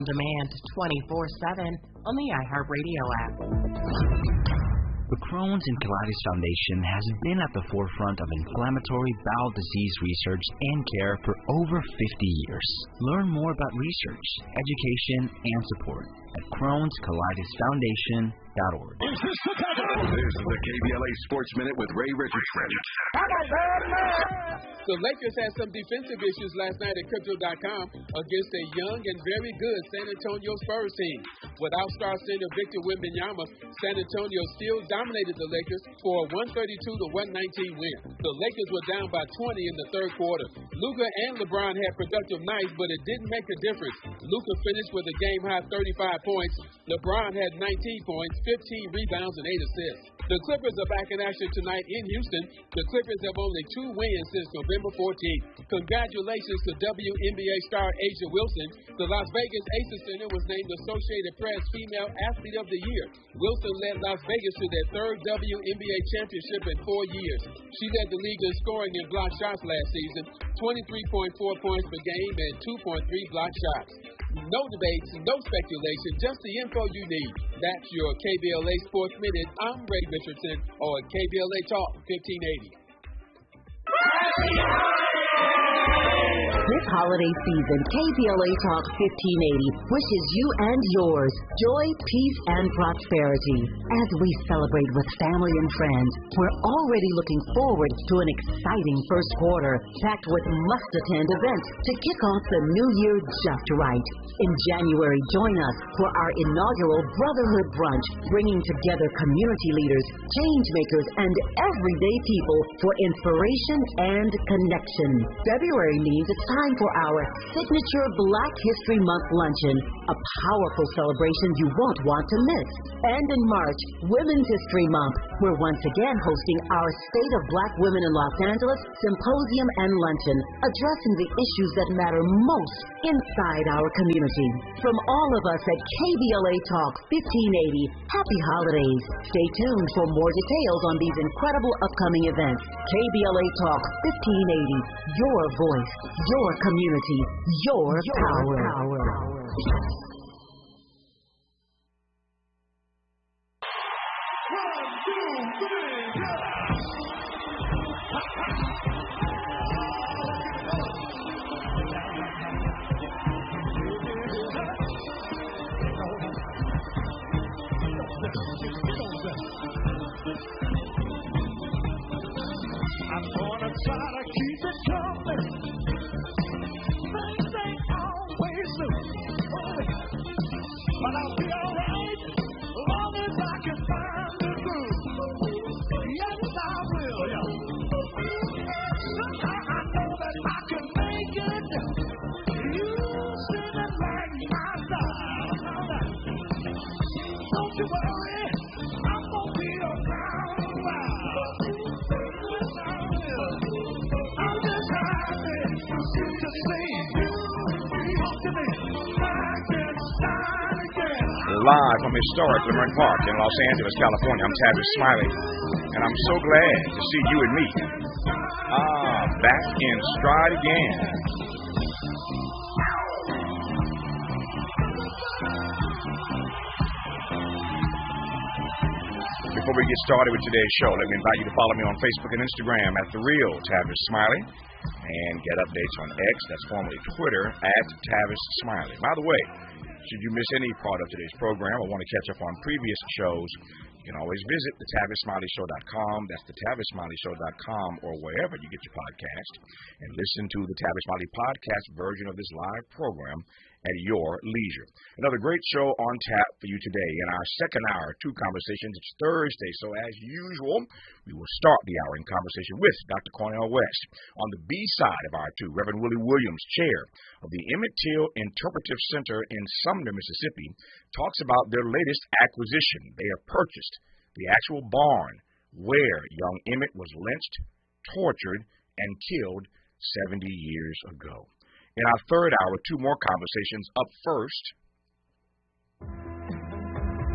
demand 24/7 on the iHeartRadio app. The Crohn's and Colitis Foundation has been at the forefront of inflammatory bowel disease research and care for over 50 years. Learn more about research, education, and support at Crohn'sColitisFoundation.org. This is the KBLA Sports Minute with Ray Richardson. The Lakers had some defensive issues last night at Crypto.com against a young and very good San Antonio Spurs team. Without star center Victor Wembanyama, San Antonio still dominated the Lakers for a 132-119 win. The Lakers were down by 20 in the third quarter. Luka and LeBron had productive nights, but it didn't make a difference. Luka finished with a game-high 35 points. LeBron had 19 points, 15 rebounds, and 8 assists. The Clippers are back in action tonight in Houston. The Clippers have only 2 wins since November 14th. Congratulations to WNBA star A'ja Wilson. The Las Vegas Aces Center was named Associated Press Female Athlete of the Year. Wilson led Las Vegas to their third WNBA championship in 4 years. She led the league in scoring in block shots last season, 23.4 points per game and 2.3 block shots. No debates, no speculation, just the info you need. That's your KBLA Sports Minute. I'm Ray Richardson on KBLA Talk 1580. This holiday season, KBLA Talk 1580 wishes you and yours joy, peace, and prosperity. As we celebrate with family and friends, we're already looking forward to an exciting first quarter packed with must-attend events to kick off the new year just right. In January, join us for our inaugural Brotherhood Brunch, bringing together community leaders, change makers, and everyday people for inspiration and connection. February means it's time for our signature Black History Month luncheon, a powerful celebration you won't want to miss. And in March, Women's History Month, we're once again hosting our State of Black Women in Los Angeles Symposium and Luncheon, addressing the issues that matter most inside our community. From all of us at KBLA Talk 1580, happy holidays. Stay tuned for more details on these incredible upcoming events. KBLA Talk 1580, your voice, your community, your power. I'm gonna try to keep it coming. Things ain't always new, but I'll be alright as long as I can find the groove. Yes, I will. Somehow I know that I can make it. You seem to like my style. Don't you worry, I'm gonna be around a while. I'm just happy to see you talk to me like it's time again. Live from historic Lemert Park in Los Angeles, California, I'm Tavis, Smiley, and I'm so glad to see you and me. Back in stride again. Before we get started with today's show, let me invite you to follow me on Facebook and Instagram at The Real Tavis Smiley, and get updates on X, that's formerly Twitter, at Tavis Smiley. By the way, should you miss any part of today's program or want to catch up on previous shows, you can always visit the TavisSmileyShow.com. That's the TavisSmileyShow.com, or wherever you get your podcast, and listen to the Tavis Smiley podcast version of this live program at your leisure. Another great show on tap for you today. In our second hour, 2 conversations. It's Thursday, so as usual, we will start the hour in conversation with Dr. Cornel West. On the B side of our 2, Reverend Willie Williams, chair of the Emmett Till Interpretive Center in Sumner, Mississippi, talks about their latest acquisition. They have purchased the actual barn where young Emmett was lynched, tortured, and killed 70 years ago. In our third hour, 2 more conversations. Up first.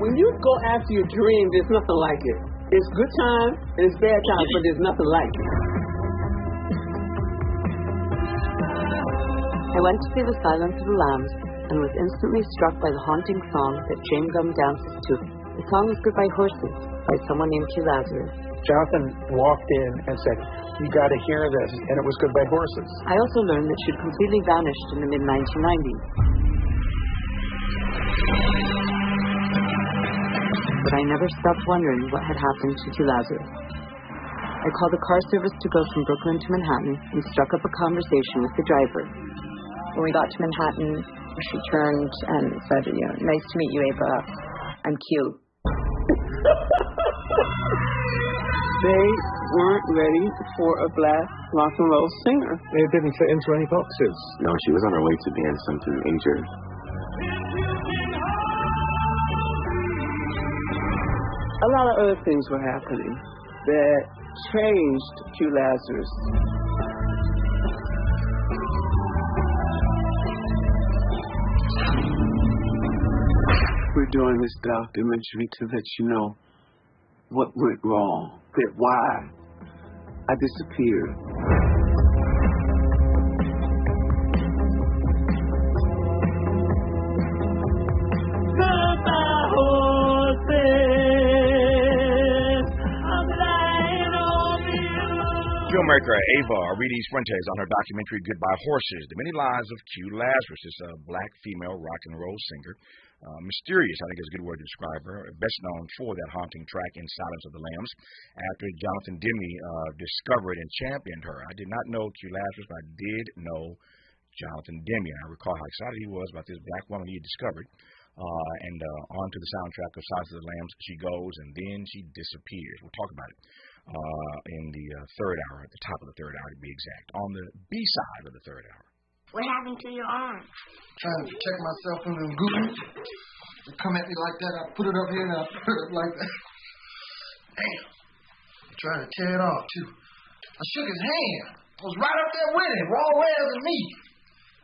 When you go after your dream, there's nothing like it. It's good time and it's bad times, but there's nothing like it. I went to see The Silence of the Lambs and was instantly struck by the haunting song that Chewing Gum dances to. The song is Goodbye Horses by someone named Q Lazarus. Jonathan walked in and said, "You got to hear this," and it was Goodbye Horses. I also learned that she'd completely vanished in the mid-1990s. But I never stopped wondering what had happened to Q Lazarus. I called the car service to go from Brooklyn to Manhattan and struck up a conversation with the driver. When we got to Manhattan, she turned and said, "Nice to meet you, Ava. I'm Q." They weren't ready for a black rock and roll singer. They didn't fit into any boxes. No, she was on her way to being something major. A lot of other things were happening that changed Q Lazarus. We're doing this documentary to let you know what went wrong, that why I disappeared. Goodbye, horses. I'm lying on you. Filmmaker Ava Arides Fuentes on her documentary Goodbye Horses, The Many Lives of Q Lazarus. This is a black female rock and roll singer. Mysterious, I think is a good word to describe her. Best known for that haunting track in Silence of the Lambs, after Jonathan Demme discovered and championed her. I did not know Q Lazarus, but I did know Jonathan Demme. I recall how excited he was about this black woman he had discovered. And onto the soundtrack of Silence of the Lambs she goes, and then she disappears. We'll talk about it in the third hour, at the top of the third hour to be exact, on the B-side of the third hour. What happened to your arm? Trying to protect myself from them goons. They come at me like that, I put it up here and I put it up like that. Damn. I'm trying to tear it off, too. I shook his hand. I was right up there with him, raw as and me.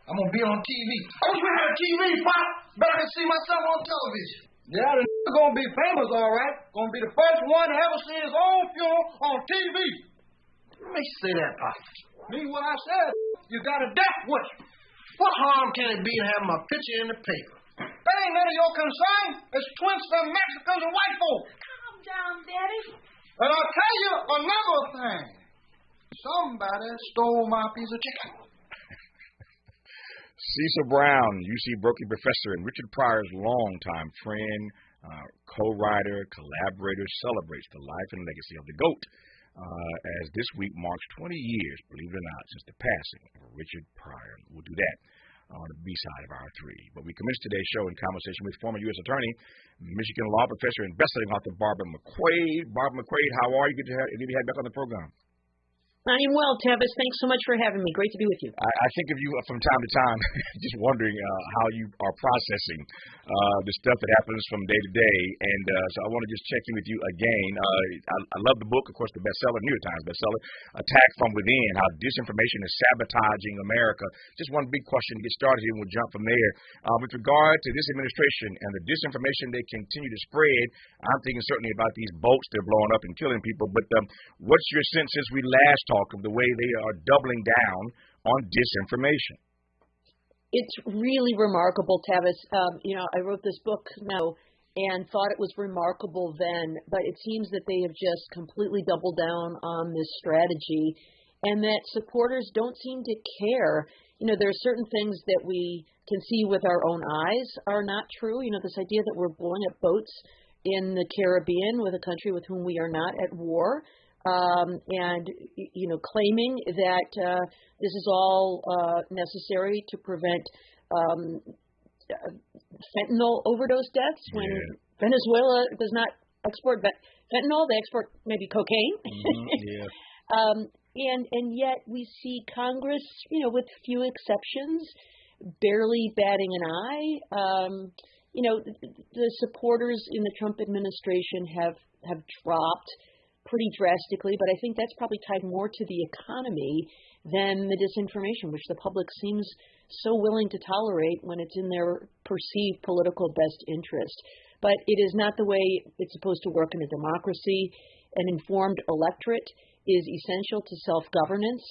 I'm going to be on TV. I wish we had a TV, Pop. Bet I can see myself on television. Yeah, the going to be famous, all right. Going to be the first one to ever see his own funeral on TV. What makes you say that, Pop? Mean what I said. You got a death wish. What harm can it be to have my picture in the paper? That ain't none of your concern. It's twins from Mexicans and white folks. Calm down, Daddy. And I'll tell you another thing. Somebody stole my piece of chicken. Cecil Brown, UC Berkeley professor, and Richard Pryor's longtime friend, co-writer, collaborator, celebrates the life and legacy of the GOAT. As this week marks 20 years, believe it or not, since the passing of Richard Pryor. We'll do that on the B-side of hour 3. But we commence today's show in conversation with former U.S. Attorney, Michigan law professor, and best-selling author Barbara McQuade. Barbara McQuade, how are you? Good to have you back on the program. I am well, Tavis. Thanks so much for having me. Great to be with you. I think of you from time to time, just wondering how you are processing the stuff that happens from day to day. And so I want to just check in with you again. I love the book, of course, the bestseller, New York Times bestseller, Attack from Within, How Disinformation Is Sabotaging America. Just one big question to get started here, and we'll jump from there. With regard to this administration and the disinformation they continue to spread, I'm thinking certainly about these boats they're blowing up and killing people. But what's your sense since we last talk of the way they are doubling down on disinformation? It's really remarkable, Tavis. I wrote this book now and thought it was remarkable then, but it seems that they have just completely doubled down on this strategy and that supporters don't seem to care. There are certain things that we can see with our own eyes are not true. This idea that we're blowing up boats in the Caribbean with a country with whom we are not at war. And claiming that this is all necessary to prevent fentanyl overdose deaths when Venezuela does not export fentanyl, they export maybe cocaine. And yet we see Congress, with few exceptions, barely batting an eye. The supporters in the Trump administration have dropped pretty drastically, but I think that's probably tied more to the economy than the disinformation, which the public seems so willing to tolerate when it's in their perceived political best interest. But it is not the way it's supposed to work in a democracy. An informed electorate is essential to self-governance.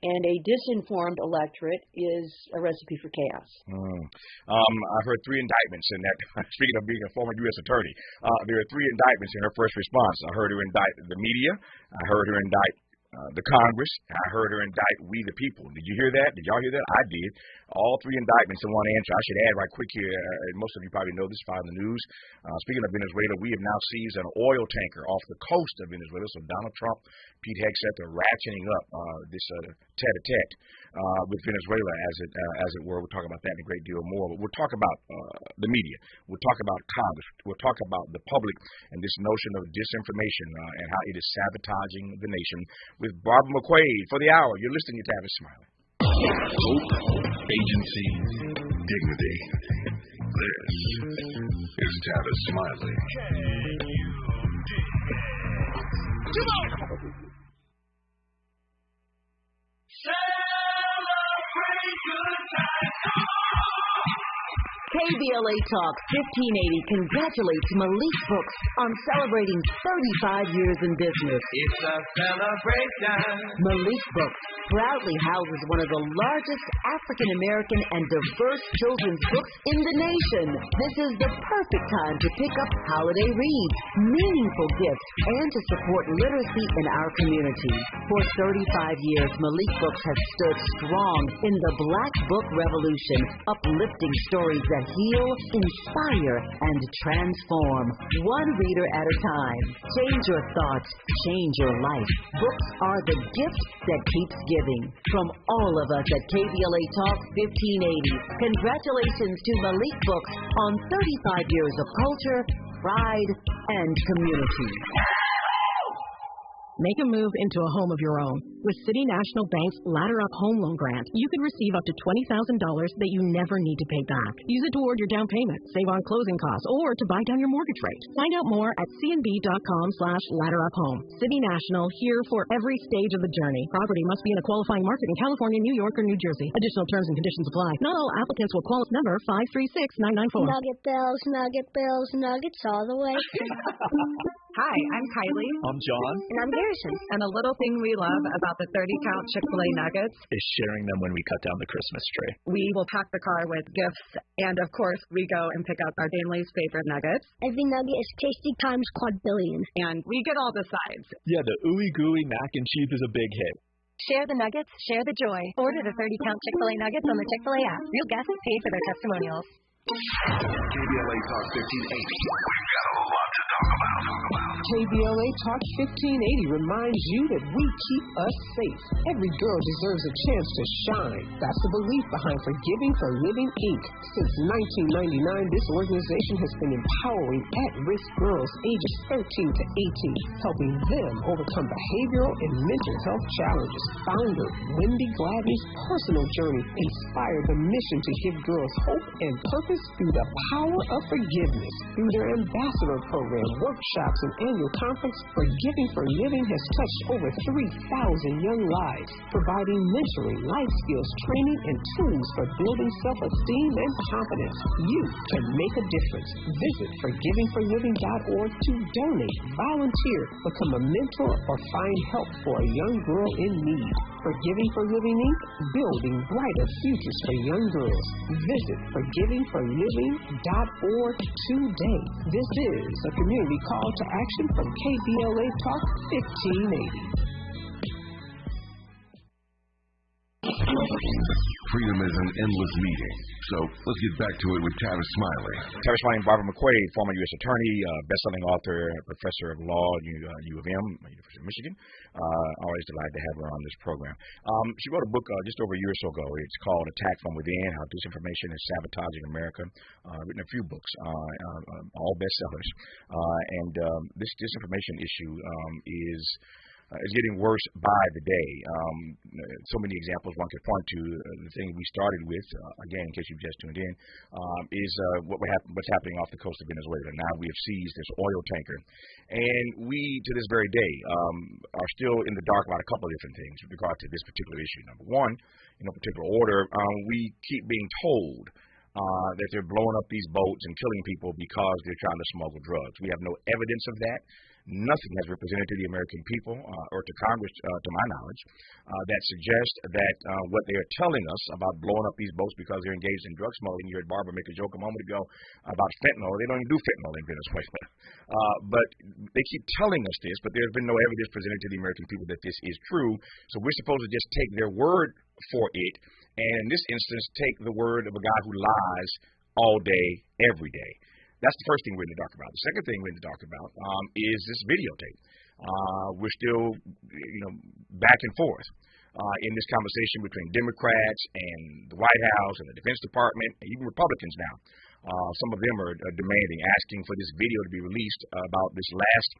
And a disinformed electorate is a recipe for chaos. I've heard 3 indictments in that. Speaking of being a former U.S. attorney, there are 3 indictments in her first response. I heard her indict the media. I heard her indict the Congress. I heard her indict we the people. Did you hear that? Did y'all hear that? I did. All 3 indictments in one answer. I should add right quick here, most of you probably know this, following the news. Speaking of Venezuela, we have now seized an oil tanker off the coast of Venezuela. So Donald Trump, Pete Hegseth are ratcheting up this tete-a-tete with Venezuela, as it were. We'll talk about that and a great deal more. But we'll talk about the media. We'll talk about Congress. We'll talk about the public and this notion of disinformation and how it is sabotaging the nation with Barbara McQuade for the hour. You're listening to Tavis Smiley. Hope, agency, dignity. This is Tavis Smiley. Celebrate good times. KBLA Talk 1580 congratulates Malik Books on celebrating 35 years in business. It's a celebration. Malik Books proudly houses one of the largest African American and diverse children's books in the nation. This is the perfect time to pick up holiday reads, meaningful gifts, and to support literacy in our community. For 35 years, Malik Books has stood strong in the Black Book Revolution, uplifting stories that heal, inspire, and transform. One reader at a time. Change your thoughts, change your life. Books are the gift that keeps giving. From all of us at KBLA Talk 1580, congratulations to Malik Books on 35 years of culture, pride, and community. Make a move into a home of your own. With City National Bank's Ladder Up Home Loan Grant, you can receive up to $20,000 that you never need to pay back. Use it toward your down payment, save on closing costs, or to buy down your mortgage rate. Find out more at cnb.com/ladderuphome. City National, here for every stage of the journey. Property must be in a qualifying market in California, New York, or New Jersey. Additional terms and conditions apply. Not all applicants will qualify. Number 536994. Nugget bells, nuggets all the way. Hi, I'm Kylie. I'm John. And I'm Garrison. And a little thing we love about the 30-count Chick-fil-A nuggets is sharing them when we cut down the Christmas tree. We will pack the car with gifts, and of course, we go and pick up our family's favorite nuggets. Every nugget is tasty times quadrillion. And we get all the sides. Yeah, the ooey gooey mac and cheese is a big hit. Share the nuggets, share the joy. Order the 30-count Chick-fil-A nuggets on the Chick-fil-A app. Real guests paid for their testimonials. KBLA Talk 1580. We've got a lot to talk about. KBLA Talk 1580 reminds you that we keep us safe. Every girl deserves a chance to shine. That's the belief behind Forgiving for Living, Inc. Since 1999, this organization has been empowering at-risk girls ages 13 to 18, helping them overcome behavioral and mental health challenges. Founder Wendy Gladney's personal journey inspired the mission to give girls hope and purpose through the power of forgiveness. Through their ambassador program, workshops, and annual conference, Forgiving for Living has touched over 3,000 young lives, providing mentoring, life skills, training, and tools for building self-esteem and confidence. You can make a difference. Visit forgivingforliving.org to donate, volunteer, become a mentor, or find help for a young girl in need. Forgiving for Living, Inc., building brighter futures for young girls. Visit forgivingforliving.org today. This is a community call to action from KBLA Talk 1580. Freedom is an endless meeting. So let's get back to it with Tavis Smiley. Tavis Smiley and Barbara McQuade, former U.S. attorney, best-selling author, professor of law at U of M, University of Michigan. Always delighted to have her on this program. She wrote a book just over a year or so ago. It's called Attack from Within, How Disinformation Is Sabotaging America. Written a few books, all bestsellers. And this disinformation issue is getting worse by the day. So many examples one could point to. The thing we started with, again, in case you've just tuned in, is what's happening off the coast of Venezuela. Now we have seized this oil tanker. And we, to this very day, are still in the dark about a couple of different things with regard to this particular issue. Number one, in no particular order, we keep being told that they're blowing up these boats and killing people because they're trying to smuggle drugs. We have no evidence of that. Nothing has been presented to the American people or to Congress, to my knowledge, that suggests that what they are telling us about blowing up these boats because they're engaged in drug smuggling. You heard Barbara make a joke a moment ago about fentanyl. They don't even do fentanyl in Venezuela. But they keep telling us this, but there's been no evidence presented to the American people that this is true. So we're supposed to just take their word for it, and in this instance, take the word of a guy who lies all day, every day. That's the first thing we're going to talk about. The second thing we're going to talk about is this videotape. We're still, back and forth in this conversation between Democrats and the White House and the Defense Department, and even Republicans now. Some of them are demanding, asking for this video to be released about this last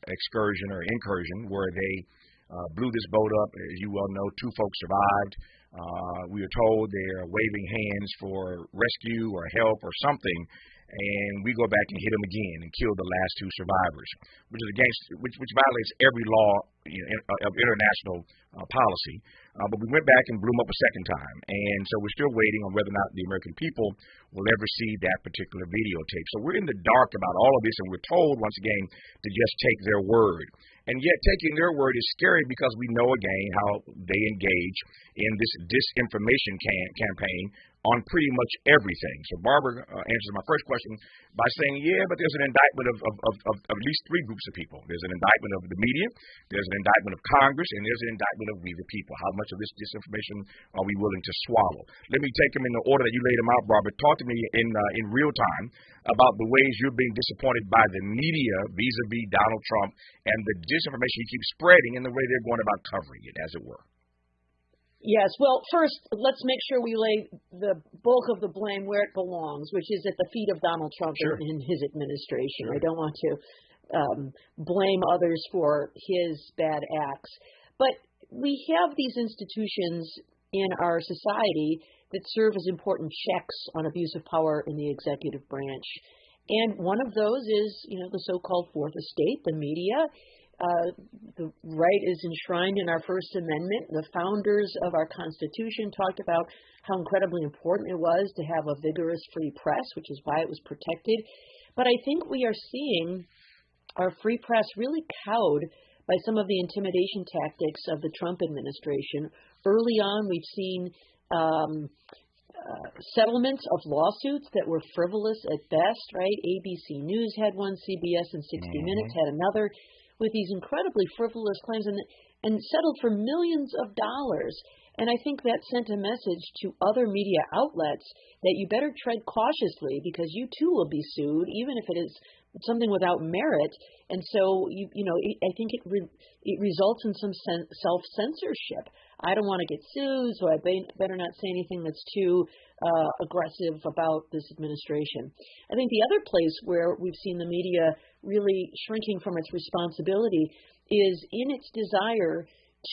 excursion or incursion where they blew this boat up. As you well know, 2 folks survived. We are told they are waving hands for rescue or help or something, and we go back and hit them again and kill the last 2 survivors, which violates every law of international policy. But we went back and blew them up a second time, and so we're still waiting on whether or not the American people will ever see that particular videotape. So we're in the dark about all of this, and we're told once again to just take their word. And yet taking their word is scary because we know again how they engage in this disinformation campaign on pretty much everything. So Barbara answers my first question by saying, yeah, but there's an indictment of at least 3 groups of people. There's an indictment of the media, there's an indictment of Congress, and there's an indictment of we the people. How much of this disinformation are we willing to swallow? Let me take them in the order that you laid them out, Barbara. Talk to me in real time about the ways you're being disappointed by the media vis-a-vis Donald Trump and the disinformation he keeps spreading and the way they're going about covering it, as it were. Yes. Well, first, let's make sure we lay the bulk of the blame where it belongs, which is at the feet of Donald Trump and his administration. I don't want to blame others for his bad acts. But we have these institutions in our society that serve as important checks on abuse of power in the executive branch. And one of those is, the so-called Fourth Estate, the media. The right is enshrined in our First Amendment. The founders of our Constitution talked about how incredibly important it was to have a vigorous free press, which is why it was protected. But I think we are seeing our free press really cowed by some of the intimidation tactics of the Trump administration. Early on, we've seen settlements of lawsuits that were frivolous at best, right? ABC News had one, CBS and 60 Minutes had another, with these incredibly frivolous claims and settled for millions of dollars. And I think that sent a message to other media outlets that you better tread cautiously because you too will be sued, even if it is something without merit. And so, I think it results in some self-censorship. I don't want to get sued, so I better not say anything that's too aggressive about this administration. I think the other place where we've seen the media really shrinking from its responsibility is in its desire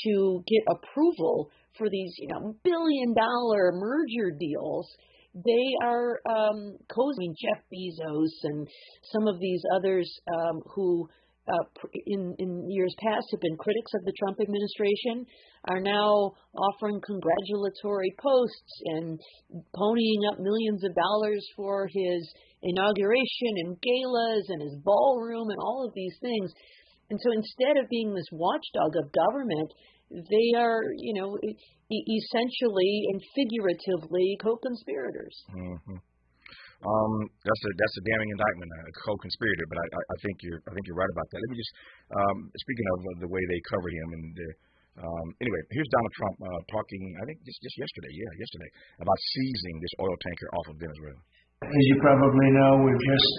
to get approval for these, billion-dollar merger deals. They are cozying Jeff Bezos and some of these others who in years past have been critics of the Trump administration are now offering congratulatory posts and ponying up millions of dollars for his inauguration and galas and his ballroom and all of these things. And so instead of being this watchdog of government, they are, essentially and figuratively co-conspirators. Mm-hmm. That's a damning indictment, a co-conspirator. But I think you're right about that. Let me just speaking of the way they covered him and anyway, here's Donald Trump talking. I think just yesterday, about seizing this oil tanker off of Venezuela. As you probably know, we've just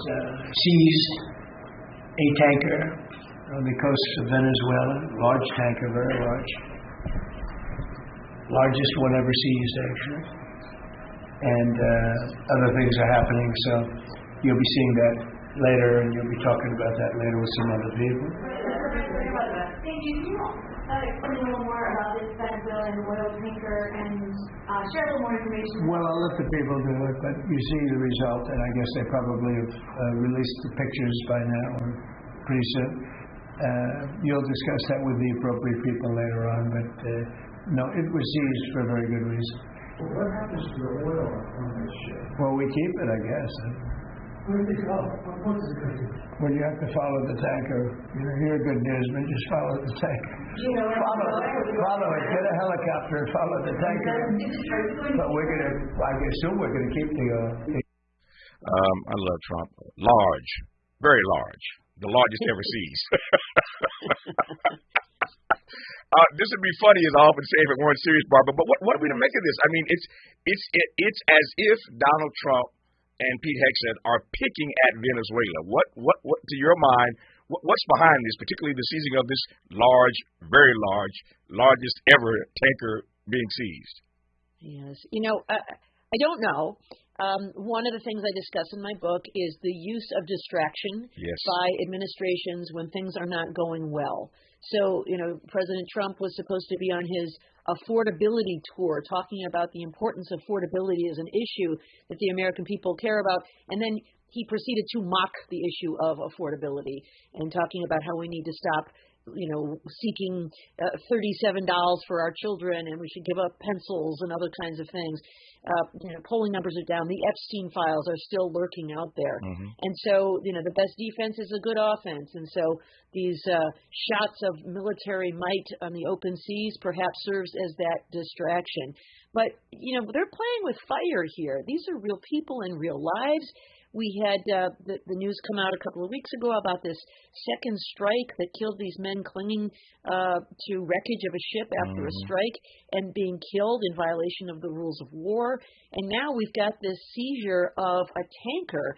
seized a tanker on the coast of Venezuela, large tanker, very large. Largest one ever seized, actually. And other things are happening, so you'll be seeing that later, and you'll be talking about that later with some other people. Can you explain a little more about this Venezuelan oil tanker and share a little more information? Well, I'll let the people do it, but you see the result, and I guess they probably have released the pictures by now, or pretty soon. You'll discuss that with the appropriate people later on, but no, it was seized for a very good reason. Well, what happens to the oil on this ship? Well, we keep it, I guess. What is it called? What is it called? When you have to follow the tanker, you're a good newsman, just follow the tanker. Follow it. Get a helicopter and follow the tanker. But I assume we're gonna keep the. I love Trump. Large, very large, the largest ever seas. This would be funny, as I often say, if it weren't serious, Barbara. But what are we to make of this? I mean, it's as if Donald Trump and Pete Hegseth are picking at Venezuela. What to your mind? What's behind this, particularly the seizing of this large, very large, largest ever tanker being seized? Yes, I don't know. One of the things I discuss in my book is the use of distraction by administrations when things are not going well. So, President Trump was supposed to be on his affordability tour talking about the importance of affordability as an issue that the American people care about. And then he proceeded to mock the issue of affordability and talking about how we need to stop seeking $37 for our children, and we should give up pencils and other kinds of things. Polling numbers are down. The Epstein files are still lurking out there. Mm-hmm. And so, the best defense is a good offense. And so these shots of military might on the open seas perhaps serves as that distraction. But, they're playing with fire here. These are real people in real lives. We had the news come out a couple of weeks ago about this second strike that killed these men clinging to wreckage of a ship after a strike and being killed in violation of the rules of war. And now we've got this seizure of a tanker.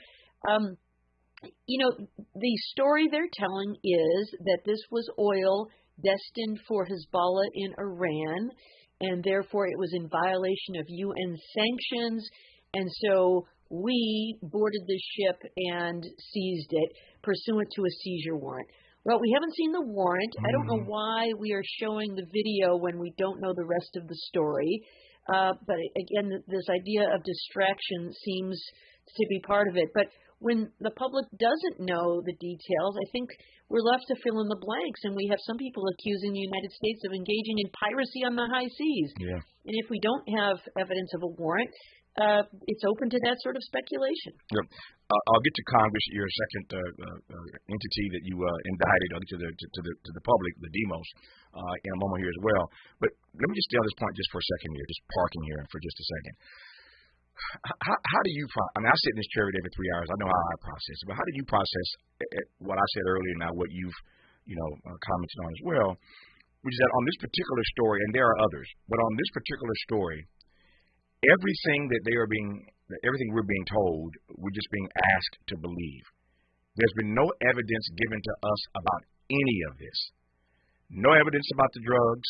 The story they're telling is that this was oil destined for Hezbollah in Iran, and therefore it was in violation of UN sanctions. And so we boarded the ship and seized it pursuant to a seizure warrant. Well, we haven't seen the warrant. I don't know why we are showing the video when we don't know the rest of the story. But again, this idea of distraction seems to be part of it. But when the public doesn't know the details, I think we're left to fill in the blanks. And we have some people accusing the United States of engaging in piracy on the high seas. Yeah. And if we don't have evidence of a warrant, it's open to that sort of speculation. Yep. I'll get to Congress, your second entity that you indicted to the public, the demos, in a moment here as well. But let me just stay on this point just for a second here, just parking here for just a second. How do you I sit in this chair every day for 3 hours. I know how I process it, but how do you process what I said earlier and now what you've commented on as well, which is that on this particular story, and there are others, but on this particular story, everything we're being told, we're just being asked to believe. There's been no evidence given to us about any of this. No evidence about the drugs.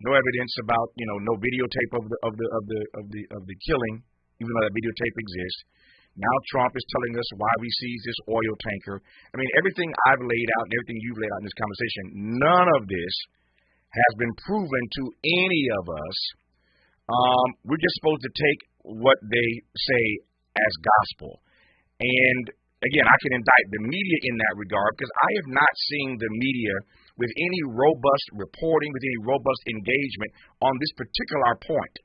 No evidence about no videotape of the killing, even though that videotape exists. Now Trump is telling us why we seized this oil tanker. I mean, everything I've laid out and everything you've laid out in this conversation, none of this has been proven to any of us. We're just supposed to take what they say as gospel. And again, I can indict the media in that regard because I have not seen the media with any robust reporting, with any robust engagement on this particular point.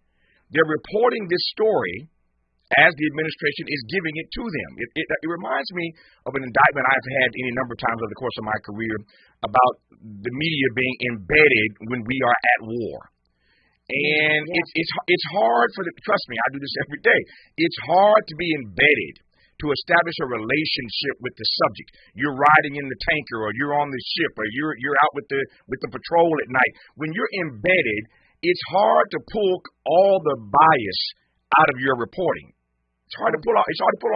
They're reporting this story as the administration is giving it to them. It reminds me of an indictment I've had any number of times over the course of my career about the media being embedded when we are at war. And it's hard trust me, I do this every day. It's hard to be embedded, to establish a relationship with the subject. You're riding in the tanker, or you're on the ship, or you're out with the patrol at night. When you're embedded, it's hard to pull all the bias out of your reporting. It's hard to pull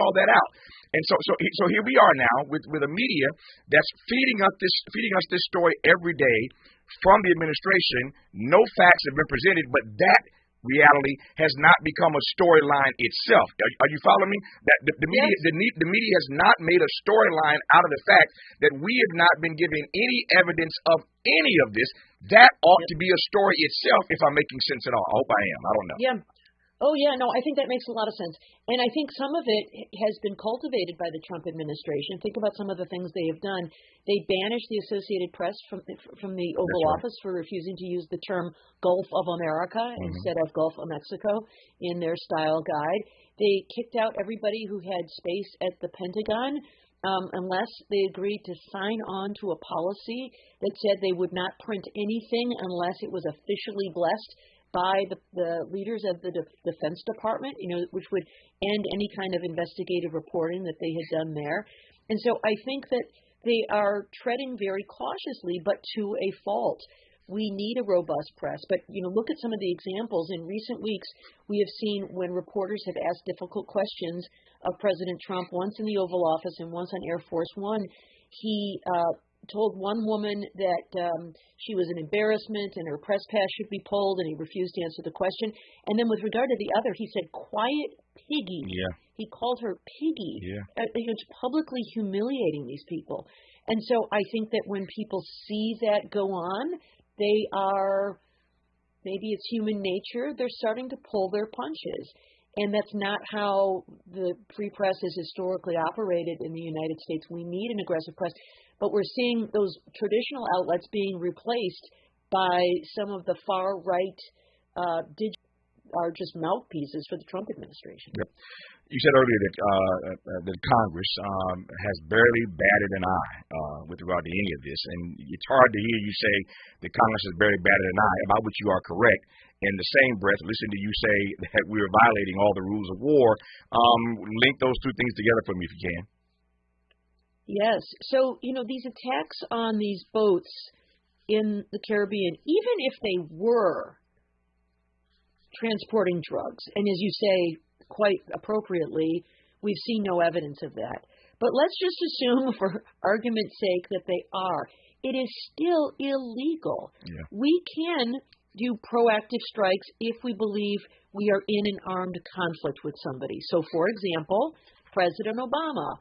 all that out. And so here we are now with a media that's feeding us this story every day from the administration. No facts have been presented, but that reality has not become a storyline itself. Are you following me? That the media has not made a storyline out of the fact that we have not been given any evidence of any of this. That ought to be a story itself, if I'm making sense at all. I hope I am. I don't know. Yeah. Oh, yeah, no, I think that makes a lot of sense. And I think some of it has been cultivated by the Trump administration. Think about some of the things they have done. They banished the Associated Press from the Oval Office for refusing to use the term Gulf of America instead of Gulf of Mexico in their style guide. They kicked out everybody who had space at the Pentagon unless they agreed to sign on to a policy that said they would not print anything unless it was officially blessed by the leaders of the Defense Department, which would end any kind of investigative reporting that they had done there. And so I think that they are treading very cautiously, but to a fault. We need a robust press, but look at some of the examples. In recent weeks, we have seen when reporters have asked difficult questions of President Trump, once in the Oval Office and once on Air Force One, he told one woman that she was an embarrassment and her press pass should be pulled, and he refused to answer the question. And then with regard to the other, he said, "Quiet piggy." Yeah. He called her piggy. Yeah. It's publicly humiliating these people. And so I think that when people see that go on, they are, maybe it's human nature, they're starting to pull their punches. And that's not how the free press has historically operated in the United States. We need an aggressive press. But we're seeing those traditional outlets being replaced by some of the far-right are just mouthpieces for the Trump administration. Yep. You said earlier that Congress has barely batted an eye with regard to any of this, and it's hard to hear you say that Congress has barely batted an eye, about which you are correct. In the same breath, listen to you say that we are violating all the rules of war. Link those two things together for me if you can. Yes. So, these attacks on these boats in the Caribbean, even if they were transporting drugs, and as you say, quite appropriately, we've seen no evidence of that. But let's just assume, for argument's sake, that they are. It is still illegal. Yeah. We can do proactive strikes if we believe we are in an armed conflict with somebody. So, for example, President Obama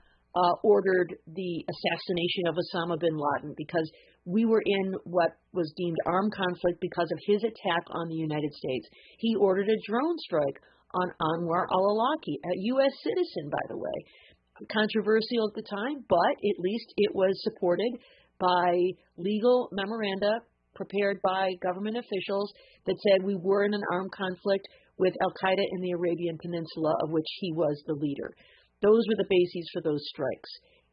ordered the assassination of Osama bin Laden because we were in what was deemed armed conflict because of his attack on the United States. He ordered a drone strike on Anwar al-Awlaki, a U.S. citizen, by the way. Controversial at the time, but at least it was supported by legal memoranda prepared by government officials that said we were in an armed conflict with al-Qaeda in the Arabian Peninsula, of which he was the leader. Those were the bases for those strikes.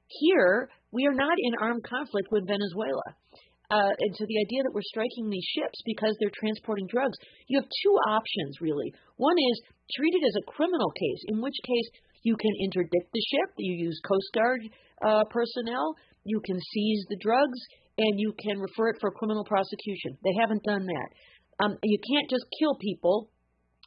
Here, we are not in armed conflict with Venezuela. And so the idea that we're striking these ships because they're transporting drugs, you have two options, really. One is treat it as a criminal case, in which case you can interdict the ship, you use Coast Guard personnel, you can seize the drugs, and you can refer it for criminal prosecution. They haven't done that. You can't just kill people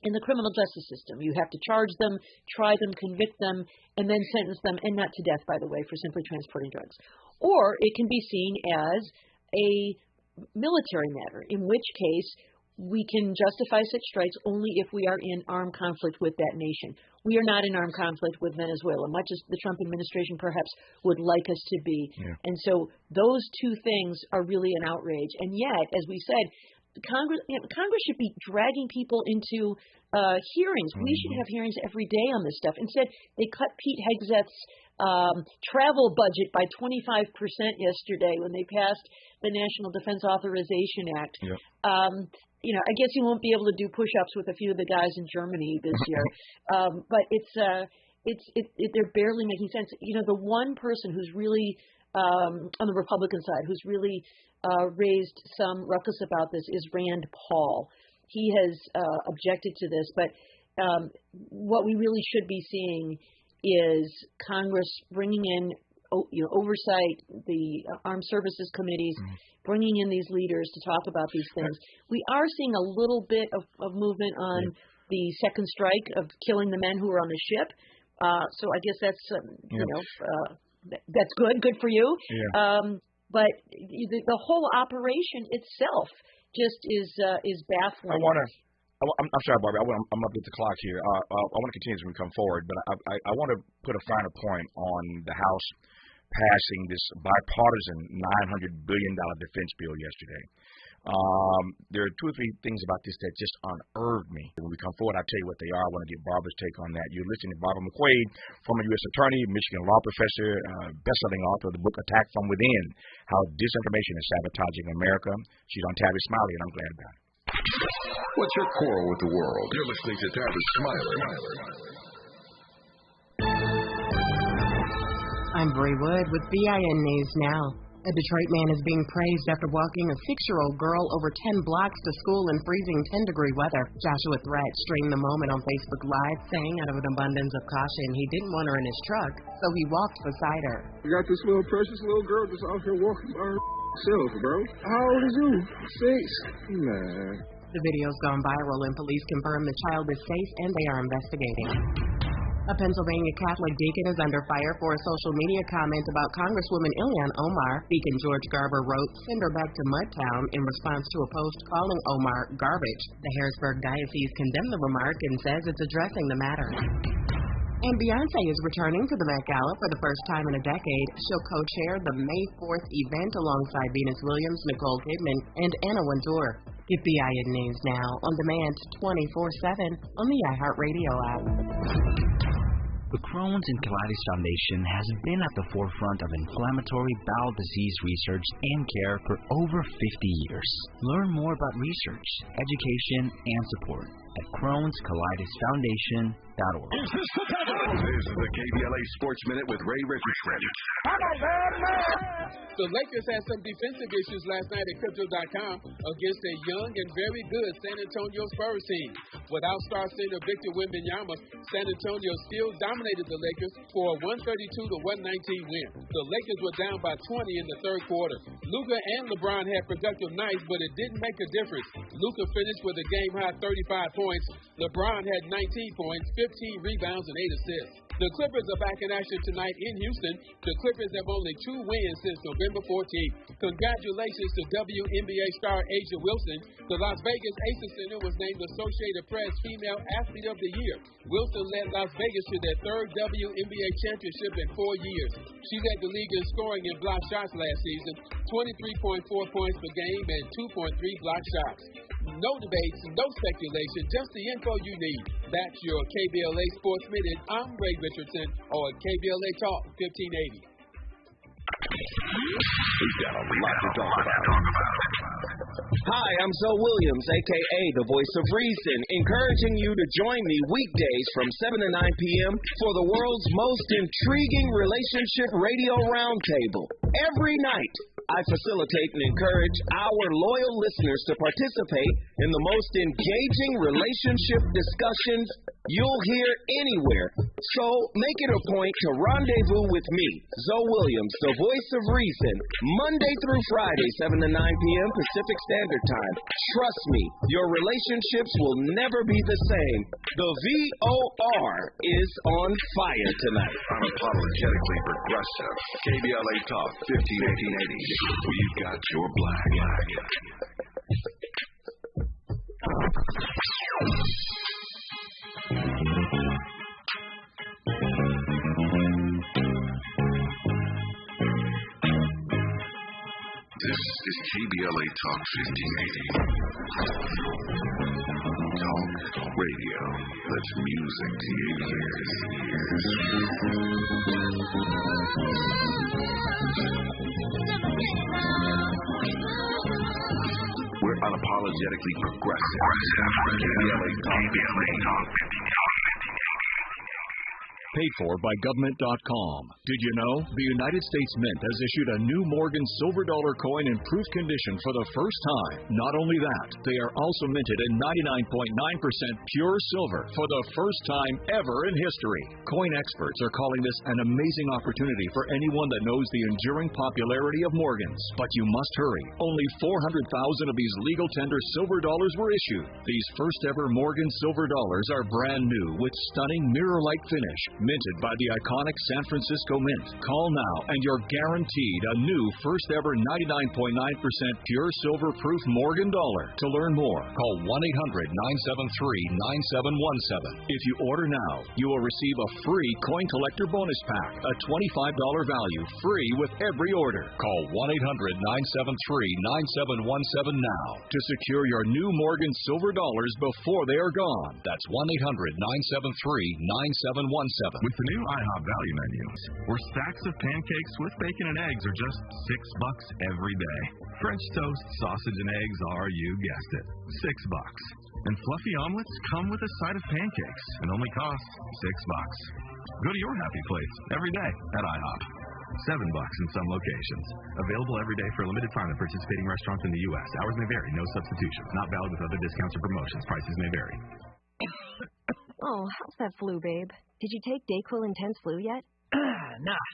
in the criminal justice system. You have to charge them, try them, convict them, and then sentence them, and not to death, by the way, for simply transporting drugs. Or it can be seen as a military matter, in which case we can justify such strikes only if we are in armed conflict with that nation. We are not in armed conflict with Venezuela, much as the Trump administration perhaps would like us to be. Yeah. And so those two things are really an outrage. And yet, as we said, Congress should be dragging people into hearings. We should have hearings every day on this stuff. Instead, they cut Pete Hegseth's travel budget by 25% yesterday when they passed the National Defense Authorization Act. Yep. I guess you won't be able to do push-ups with a few of the guys in Germany this year. But they're barely making sense. The one person who's really on the Republican side who's really raised some ruckus about this is Rand Paul. He has objected to this, but what we really should be seeing is Congress bringing in oversight, the armed services committees, bringing in these leaders to talk about these things. We are seeing a little bit of movement on the second strike of killing the men who were on the ship. So I guess that's that's good for you. Yeah. But the whole operation itself just is baffling. I'm sorry, Barbie. I'm up at the clock here. I want to continue as we come forward, but I want to put a finer point on the House passing this bipartisan $900 billion defense bill yesterday. There are two or three things about this that just unnerved me. When we come forward, I'll tell you what they are. I want to get Barbara's take on that. You're listening to Barbara McQuade, former U.S. attorney, Michigan law professor, best-selling author of the book Attack from Within, How Disinformation Is Sabotaging America. She's on Tavis, Smiley, and I'm glad about it. What's your quarrel with the world? You're listening to Tavis, Smiley. I'm Bree Wood with BIN News Now. A Detroit man is being praised after walking a 6-year-old girl over 10 blocks to school in freezing 10-degree weather. Joshua Threat streamed the moment on Facebook Live, saying out of an abundance of caution he didn't want her in his truck, so he walked beside her. You got this little precious little girl just out here walking by herself, bro. How old is you? 6? Man. The video's gone viral and police confirm the child is safe and they are investigating. A Pennsylvania Catholic deacon is under fire for a social media comment about Congresswoman Ilhan Omar. Deacon George Garber wrote, "Send her back to Mudtown," in response to a post calling Omar garbage. The Harrisburg Diocese condemned the remark and says it's addressing the matter. And Beyonce is returning to the Met Gala for the first time in a decade. She'll co-chair the May 4th event alongside Venus Williams, Nicole Kidman, and Anna Wintour. Get BIN News now on demand 24/7 on the iHeartRadio app. The Crohn's and Colitis Foundation has been at the forefront of inflammatory bowel disease research and care for over 50 years. Learn more about research, education, and support at Crohn'sColitisFoundation.org. This is the KBLA Sports Minute with Ray Richardson. The Lakers had some defensive issues last night at Crypto.com against a young and very good San Antonio Spurs team. Without star center Victor Wembanyama, San Antonio still dominated the Lakers for a 132-119 win. The Lakers were down by 20 in the third quarter. Luka and LeBron had productive nights, but it didn't make a difference. Luka finished with a game-high 35 points. LeBron had 19 points, 15 rebounds, and 8 assists. The Clippers are back in action tonight in Houston. The Clippers have only 2 wins since November 14th. Congratulations to WNBA star Asia Wilson. The Las Vegas Aces Center was named Associated Press Female Athlete of the Year. Wilson led Las Vegas to their 3rd WNBA championship in 4 years. She led the league in scoring and block shots last season, 23.4 points per game and 2.3 block shots. No debates, no speculation, just the info you need. That's your KBLA Sports Minute. I'm Ray Richardson on KBLA Talk 1580. We've got a lot to talk about. Hi, I'm Zoe Williams, a.k.a. the Voice of Reason, encouraging you to join me weekdays from 7 to 9 p.m. for the world's most intriguing relationship radio roundtable. Every night, I facilitate and encourage our loyal listeners to participate in the most engaging relationship discussions you'll hear anywhere. So make it a point to rendezvous with me, Zoe Williams, the Voice of Reason, Monday through Friday, 7 to 9 p.m. Pacific Standard Time. Trust me, your relationships will never be the same. The VOR is on fire tonight. Unapologetically progressive. KBLA Talk 1580. We've got your black. This is KBLA Talk 1580. Talk radio. That's music to your ears. We're unapologetically progressive. KBLA Talk 1580. Paid for by government.com. Did you know? The United States Mint has issued a new Morgan silver dollar coin in proof condition for the first time. Not only that, they are also minted in 99.9% pure silver for the first time ever in history. Coin experts are calling this an amazing opportunity for anyone that knows the enduring popularity of Morgans. But you must hurry. Only 400,000 of these legal tender silver dollars were issued. These first ever Morgan silver dollars are brand new with stunning mirror-like finish. Minted by the iconic San Francisco Mint. Call now and you're guaranteed a new first ever 99.9% pure silver proof Morgan dollar. To learn more, call 1-800-973-9717. If you order now, you will receive a free coin collector bonus pack, a $25 value, free with every order. Call 1-800-973-9717 now to secure your new Morgan silver dollars before they are gone. That's 1-800-973-9717. With the new IHOP value menu, where stacks of pancakes with bacon and eggs are just $6 every day. French toast, sausage, and eggs are, you guessed it, $6. And fluffy omelets come with a side of pancakes and only cost $6. Go to your happy place every day at IHOP. $7 in some locations. Available every day for a limited time at participating restaurants in the U.S. Hours may vary. No substitutions. Not valid with other discounts or promotions. Prices may vary. Oh, how's that flu, babe? Did you take Dayquil Intense Flu yet? Nah,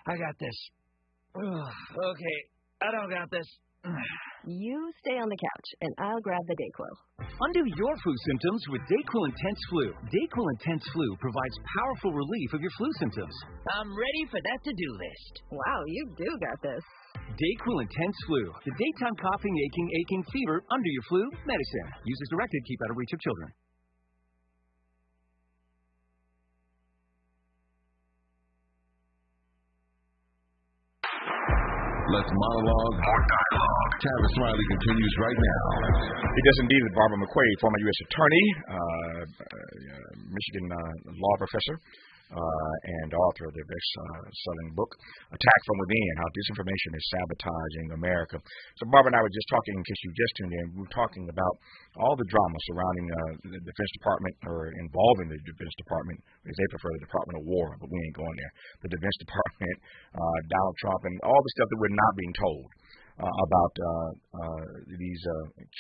I got this. Okay, I don't got this. You stay on the couch, and I'll grab the Dayquil. Undo your flu symptoms with Dayquil Intense Flu. Dayquil Intense Flu provides powerful relief of your flu symptoms. I'm ready for that to-do list. Wow, you do got this. Dayquil Intense Flu. The daytime coughing, aching, fever under your flu medicine. Use as directed. Keep out of reach of children. Less monologue, more dialogue. Tavis Smiley continues right now. He does indeed with Barbara McQuade, former U.S. attorney, Michigan law professor, and author of their best-selling book, Attack from Within, How Disinformation Is Sabotaging America. So Barbara and I were just talking, in case you just tuned in, we were talking about all the drama surrounding the Defense Department, or involving the Defense Department, because they prefer the Department of War, but we ain't going there. The Defense Department, Donald Trump, and all the stuff that we're not being told about these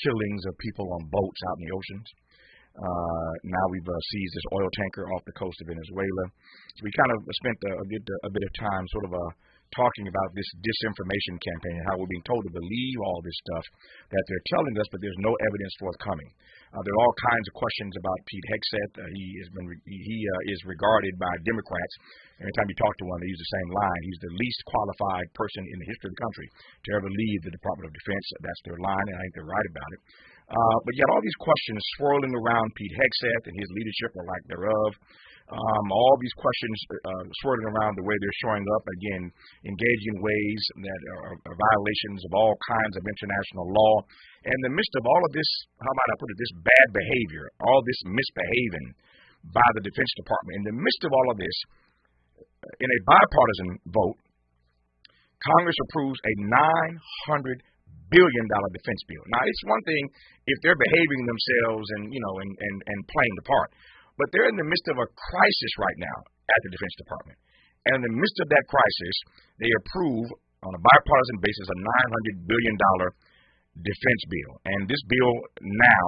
killings of people on boats out in the oceans. Now we've seized this oil tanker off the coast of Venezuela. So we kind of spent a bit of time sort of talking about this disinformation campaign and how we're being told to believe all this stuff that they're telling us, but there's no evidence forthcoming. There are all kinds of questions about Pete Hegseth. He is regarded by Democrats. Every time you talk to one, they use the same line. He's the least qualified person in the history of the country to ever leave the Department of Defense. That's their line, and I think they're right about it. But yet all these questions swirling around Pete Hegseth and his leadership or lack thereof. All these questions swirling around the way they're showing up, again, engaging in ways that are violations of all kinds of international law. And in the midst of all of this, how might I put it, this bad behavior, all this misbehaving by the Defense Department, in the midst of all of this, in a bipartisan vote, Congress approves a $900 billion defense bill. Now, it's one thing if they're behaving themselves and playing the part, but they're in the midst of a crisis right now at the Defense Department. And in the midst of that crisis, they approve on a bipartisan basis a $900 billion defense bill. And this bill now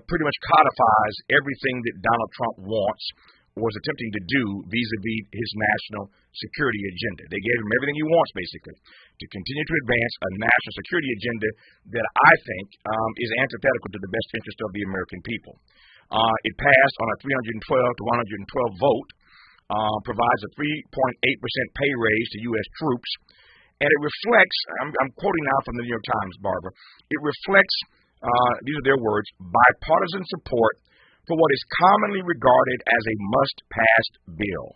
pretty much codifies everything that Donald Trump wants or is attempting to do vis-a-vis his national security agenda. They gave him everything he wants, basically, to continue to advance a national security agenda that I think is antithetical to the best interest of the American people. It passed on a 312 to 112 vote, provides a 3.8% pay raise to U.S. troops, and it reflects, I'm quoting now from the New York Times, Barbara, it reflects, these are their words, bipartisan support for what is commonly regarded as a must-pass bill.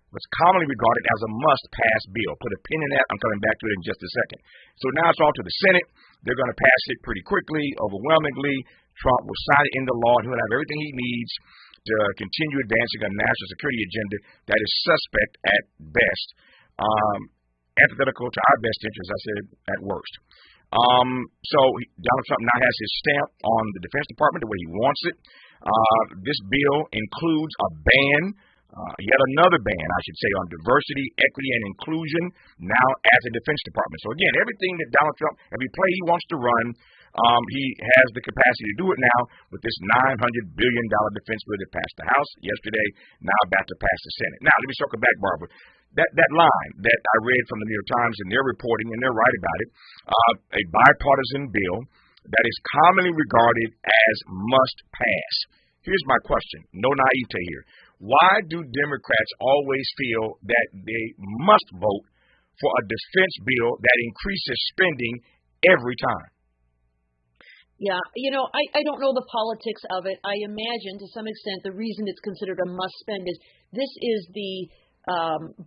What's commonly regarded as a must-pass bill. Put a pin in that. I'm coming back to it in just a second. So now it's off to the Senate. They're going to pass it pretty quickly, overwhelmingly. Trump will sign it into law, and he'll have everything he needs to continue advancing a national security agenda that is suspect at best, antithetical to our best interests, I said, at worst. So Donald Trump now has his stamp on the Defense Department the way he wants it. This bill includes a ban, yet another ban, I should say, on diversity, equity, and inclusion now at the Defense Department. So again, everything that Donald Trump, every play he wants to run, he has the capacity to do it now with this $900 billion defense bill that passed the House yesterday, now about to pass the Senate. Now, let me circle back, Barbara. That line that I read from the New York Times, and they're reporting, and they're right about it, a bipartisan bill that is commonly regarded as must pass. Here's my question. No naivete here. Why do Democrats always feel that they must vote for a defense bill that increases spending every time? Yeah, I don't know the politics of it. I imagine to some extent the reason it's considered a must spend is this is the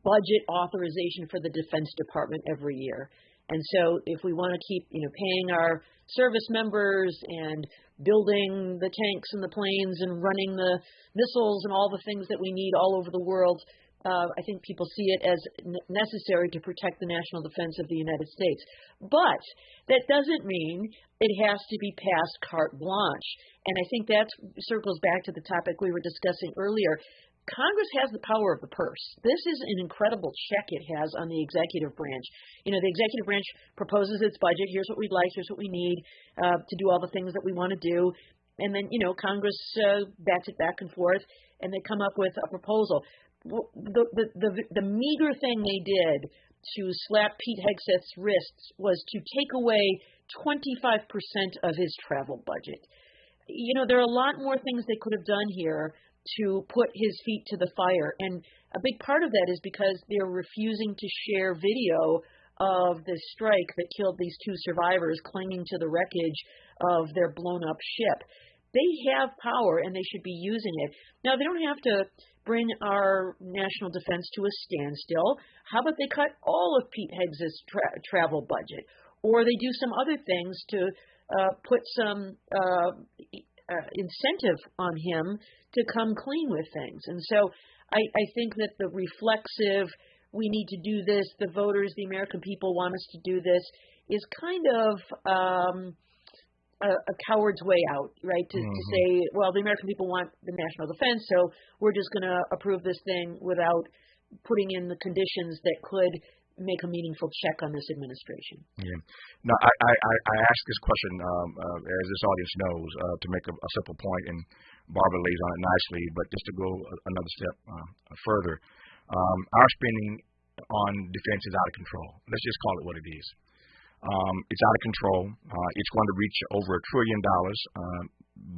budget authorization for the Defense Department every year. And so if we want to keep, paying our service members and building the tanks and the planes and running the missiles and all the things that we need all over the world, I think people see it as necessary to protect the national defense of the United States. But that doesn't mean it has to be passed carte blanche. And I think that circles back to the topic we were discussing earlier. Congress has the power of the purse. This is an incredible check it has on the executive branch. The executive branch proposes its budget. Here's what we'd like. Here's what we need to do all the things that we want to do. And then, Congress bats it back and forth, and they come up with a proposal. The meager thing they did to slap Pete Hegseth's wrists was to take away 25% of his travel budget. There are a lot more things they could have done here to put his feet to the fire. And a big part of that is because they're refusing to share video of the strike that killed these two survivors clinging to the wreckage of their blown-up ship. They have power, and they should be using it. Now, they don't have to bring our national defense to a standstill. How about they cut all of Pete Hegseth's travel budget? Or they do some other things to put some incentive on him to come clean with things. And so I think that the reflexive, we need to do this, the voters, the American people want us to do this, is kind of a coward's way out, right? To say, well, the American people want the national defense, so we're just going to approve this thing without putting in the conditions that could make a meaningful check on this administration. Yeah. No, I asked this question, as this audience knows, to make a simple point, and Barbara lays on it nicely, but just to go another step further, our spending on defense is out of control. Let's just call it what it is. It's out of control. It's going to reach over $1 trillion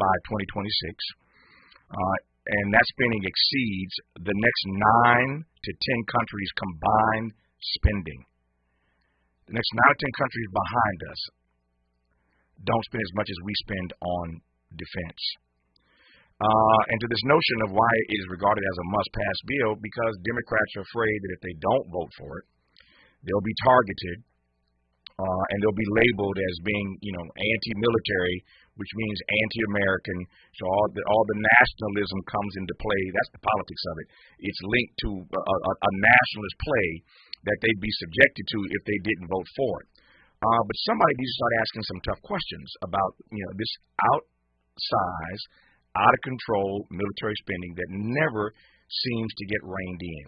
by 2026. And that spending exceeds the next 9 to 10 countries' combined spending. The next 9 to 10 countries behind us don't spend as much as we spend on defense. And to this notion of why it is regarded as a must-pass bill, because Democrats are afraid that if they don't vote for it, they'll be targeted, and they'll be labeled as being, anti-military, which means anti-American. So all the nationalism comes into play. That's the politics of it. It's linked to a nationalist play that they'd be subjected to if they didn't vote for it. But somebody needs to start asking some tough questions about, this outsized, out of control military spending that never seems to get reined in.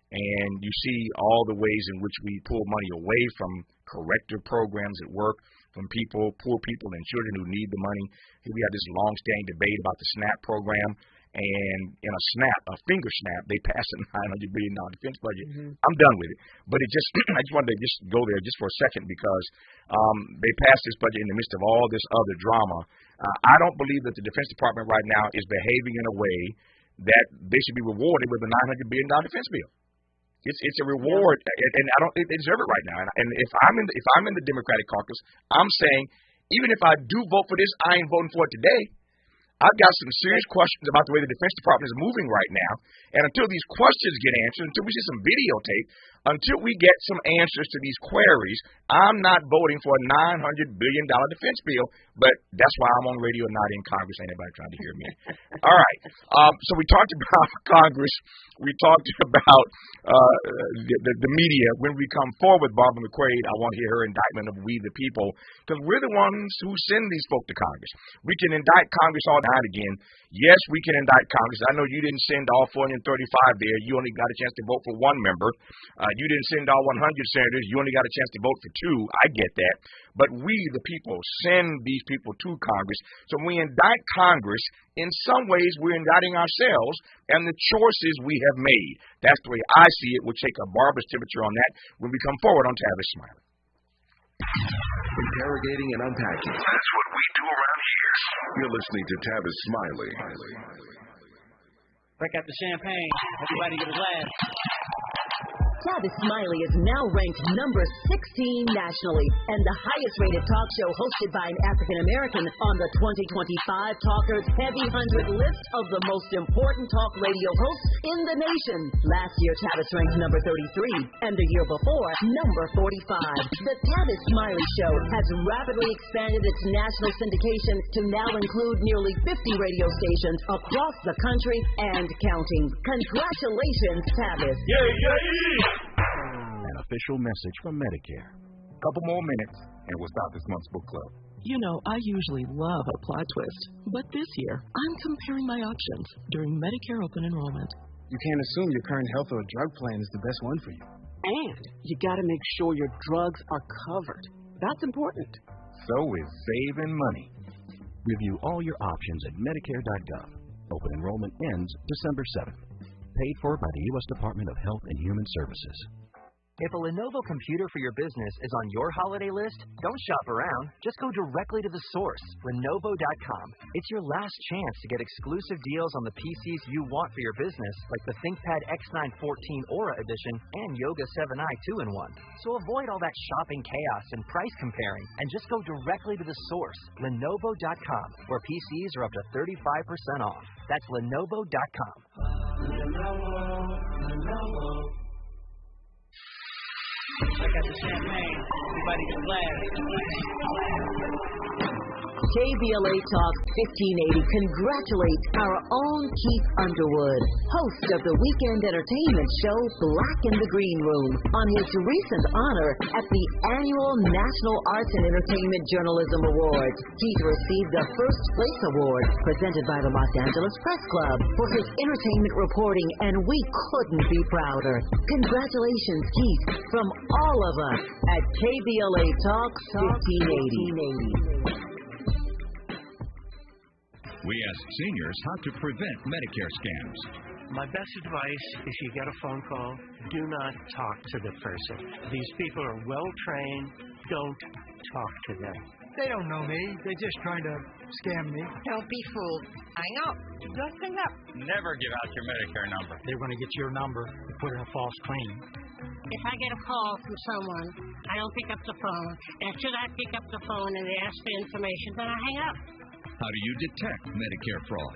And you see all the ways in which we pull money away from corrective programs at work, from people, poor people and children who need the money. Here we have this long-standing debate about the SNAP program, and in a finger snap, they pass a $900 billion defense budget. I'm done with it. But I just wanted to just go there just for a second because they passed this budget in the midst of all this other drama. I don't believe that the Defense Department right now is behaving in a way that they should be rewarded with a $900 billion defense bill. It's a reward, and I don't think they deserve it right now. And if I'm in the Democratic caucus, I'm saying even if I do vote for this, I ain't voting for it today. I've got some serious questions about the way the Defense Department is moving right now. And until these questions get answered, until we see some videotape, until we get some answers to these queries, I'm not voting for a $900 billion defense bill. But that's why I'm on radio and not in Congress. Ain't anybody trying to hear me. All right. So we talked about Congress. We talked about the media. When we come forward with Barbara McQuade, I want to hear her indictment of we the people, because we're the ones who send these folk to Congress. We can indict Congress all the time again. Yes, we can indict Congress. I know you didn't send all 435 there. You only got a chance to vote for one member. You didn't send all 100 senators. You only got a chance to vote for 2. I get that. But we, the people, send these people to Congress. So when we indict Congress, in some ways we're indicting ourselves and the choices we have made. That's the way I see it. We'll take a barber's temperature on that when we come forward on Tavis Smiley. Interrogating and unpacking. That's what we do around here. You're listening to Tavis Smiley. Break out the champagne. Everybody get a glass. Tavis Smiley is now ranked number 16 nationally and the highest-rated talk show hosted by an African-American on the 2025 Talkers Heavy 100 list of the most important talk radio hosts in the nation. Last year, Tavis ranked number 33, and the year before, number 45. The Tavis Smiley Show has rapidly expanded its national syndication to now include nearly 50 radio stations across the country and counting. Congratulations, Tavis. An official message from Medicare. Couple more minutes, and we'll start this month's book club. I usually love a plot twist, but this year, I'm comparing my options during Medicare open enrollment. You can't assume your current health or drug plan is the best one for you. And you got to make sure your drugs are covered. That's important. So is saving money. Review all your options at Medicare.gov. Open enrollment ends December 7th. Paid for by the U.S. Department of Health and Human Services. If a Lenovo computer for your business is on your holiday list, don't shop around. Just go directly to the source, Lenovo.com. It's your last chance to get exclusive deals on the PCs you want for your business, like the ThinkPad X9 14 Aura Edition and Yoga 7i 2-in-1. So avoid all that shopping chaos and price comparing, and just go directly to the source, Lenovo.com, where PCs are up to 35% off. That's Lenovo.com. Lenovo. I got the champagne. Everybody get a glass. KBLA Talk 1580 congratulates our own Keith Underwood, host of the weekend entertainment show Black in the Green Room, on his recent honor at the annual National Arts and Entertainment Journalism Awards. Keith received the First Place Award presented by the Los Angeles Press Club for his entertainment reporting, and we couldn't be prouder. Congratulations, Keith, from all of us at KBLA Talk 1580. We ask seniors how to prevent Medicare scams. My best advice is you get a phone call, do not talk to the person. These people are well trained. Don't talk to them. They don't know me. They're just trying to scam me. Don't be fooled. Hang up. Just hang up. Never give out your Medicare number. They want to get your number and put in a false claim. If I get a call from someone, I don't pick up the phone. And should I pick up the phone and they ask for information, then I hang up. How do you detect Medicare fraud?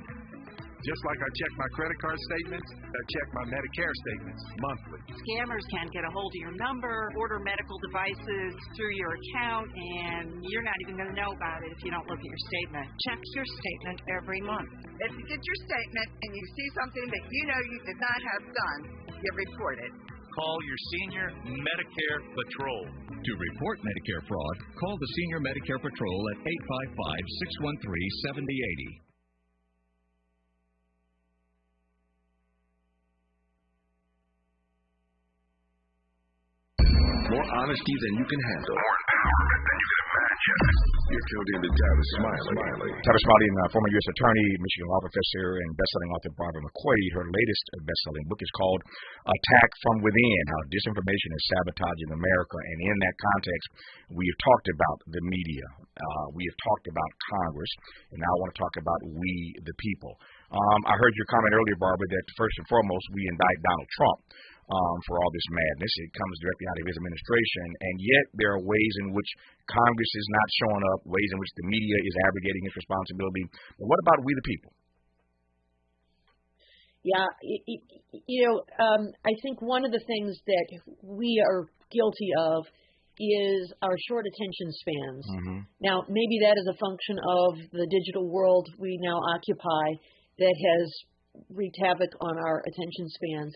Just like I check my credit card statements, I check my Medicare statements monthly. Scammers can get a hold of your number, order medical devices through your account, and you're not even going to know about it if you don't look at your statement. Check your statement every month. If you get your statement and you see something that you know you did not have done, you report it. Call your senior Medicare Patrol. To report Medicare fraud, call the Senior Medicare Patrol at 855-613-7080. More honesty than you can handle. More empowerment than you can imagine. You're tuned in to Tavis Smiley. Tavis Smiley, former U.S. attorney, Michigan law professor, and best-selling author Barbara McQuade. Her latest best-selling book is called Attack from Within, How Disinformation Is Sabotaging America. And in that context, we have talked about the media. We have talked about Congress. And now I want to talk about we, the people. I heard your comment earlier, Barbara, that first and foremost, we indict Donald Trump for all this madness. It comes directly out of his administration, and yet there are ways in which Congress is not showing up, ways in which the media is abrogating its responsibility. But what about we the people? Yeah, I think one of the things that we are guilty of is our short attention spans. Mm-hmm. Now, maybe that is a function of the digital world we now occupy that has wreaked havoc on our attention spans.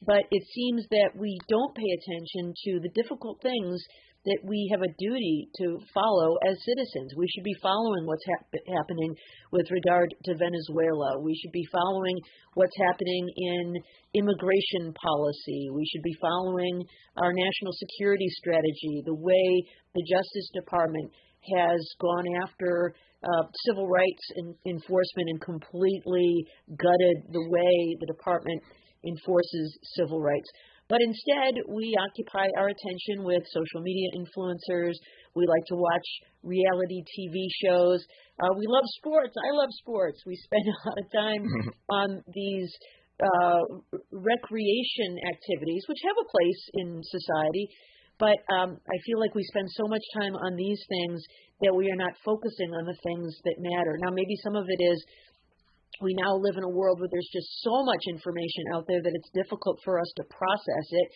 But it seems that we don't pay attention to the difficult things that we have a duty to follow as citizens. We should be following what's happening with regard to Venezuela. We should be following what's happening in immigration policy. We should be following our national security strategy, the way the Justice Department has gone after civil rights enforcement and completely gutted the way the department enforces civil rights. But instead, we occupy our attention with social media influencers. We like to watch reality TV shows. We love sports. I love sports. We spend a lot of time on these recreation activities, which have a place in society. But I feel like we spend so much time on these things that we are not focusing on the things that matter. Now, maybe some of it is we now live in a world where there's just so much information out there that it's difficult for us to process it.